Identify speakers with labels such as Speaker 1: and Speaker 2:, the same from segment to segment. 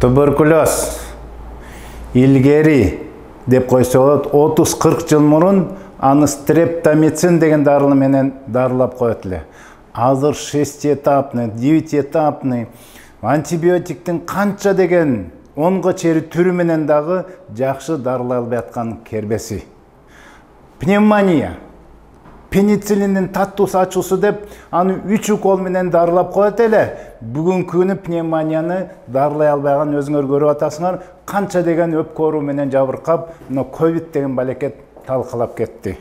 Speaker 1: Туберкулез илгери деп койсо болот, 30-40 жыл мурун аны стрептомицин деген дарылы менен дарылап коет эле. Азыр 6-этапный, 9-этапный антибиотиктин канча деген 10га чейин түрү менен дагы жакшы дарылай албай аткан кербеси. Пневмония, пенициллиндин таттуусу ачуусу деп аны 3 укол менен дарылап коет эле. Бүгүнкү күнү пневмонияны дарылай албаган өзүңөр көрүп атасыңар, канча деген өпкө оору менен жабыркап, мына ковид деген балекет талкалап кетти.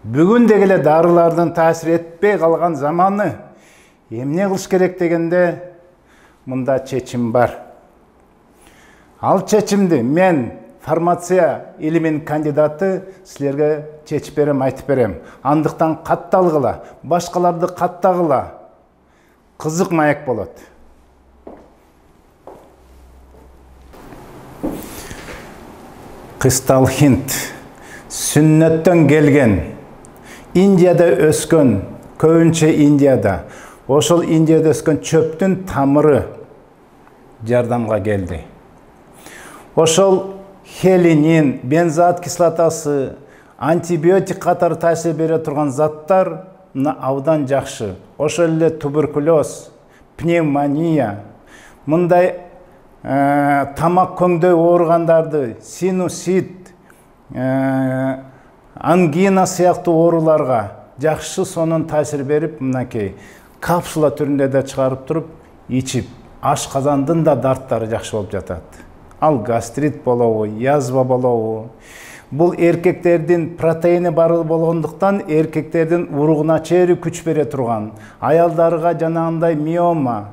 Speaker 1: Бүгүн деги эле дарылардын таасир этпей калган заманы. Эмне кылыш керек дегенде мында чечим бар. Ал чечимди мен фармация илиминин кандидаты силерге чечип берем, айтып берем. Андыктан катталгыла, башкаларды каттагыла. Кызык маек болот. Кысталхинт сүннөттөн келген, Индияда өскөн, көбүнчө Индияда. Ошол Индияда өскөн чөптүн тамыры жардамга келди. Ошол хелинин, бензоат кислотасы, антибиотик катары таасир бере турган заттар абдан жакшы. Ошол эле туберкулез, пневмония, мындай тамак көңдөй ооругандарды, синусит, ангина сыяктуу ооруларга жакшы сонун таасир берип, мынакей капсула түрүндө да чыгарып туруп ичип, ашказандын да дарттары жакшы болуп жатат. Ал гастрит болобу, язва болобу. Бул эркектердин протеини бар болгондуктан эркектердин уругуна чейин күч бере турган. Аялдарга жанагындай миома,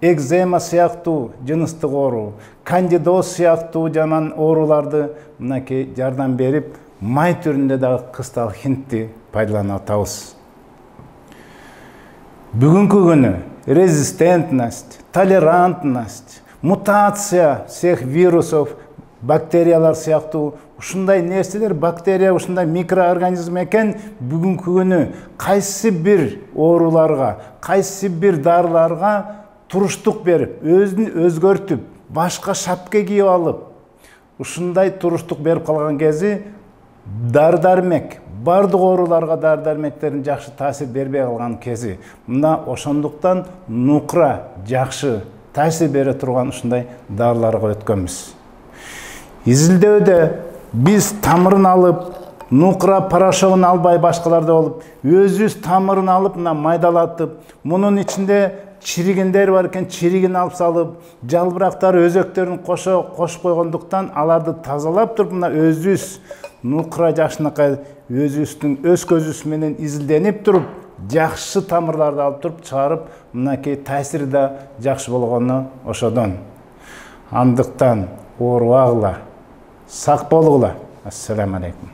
Speaker 1: экзема сыяктуу жыныстык оору, кандидоз сыяктуу жаман ооруларды мынакей жардам берип, май түрүндө дагы кысталхинтти пайдаланып атабыз. Бүгүнкү күнү резистентность, толерантность, мутация всех вирусов, бактериялар сыяктуу ушундай нерселер, бактерия ушундай микроорганизм экен. Бүгүнкү күнү кайсы бир ооруларга, кайсы бир дарыларга туруштук берип, өзүн өзгөртүп, башка шапка кийип алып, ушундай туруштук берип калган кези дары-дармек, бардык ооруларга дары-дармектердин жакшы таасир бербей калган кези. Мына ошондуктан нукра жакшы таасир бере турган ушундай дарыларга өткөнбүз. Изилдөөдө биз тамырын алып, нукра порошогун албай башкаларда болуп, өзүбүз тамырын алып, мына майдалатып, мунун ичинде чиригиндер бар экен, чиригин алып салып, жалбырактар, өзөктөрүн кошуп койгондуктан аларды тазалап туруп, мына өзүбүз нукра жакшынакай өзүбүздүн өз көзүбүз менен изилденип туруп, жакшы тамырларды алып туруп чыгарып, мынакей таасири да жакшы болгону ошодон. Андыктан оорубагыла, сак болгула. Ассаламу алейкум.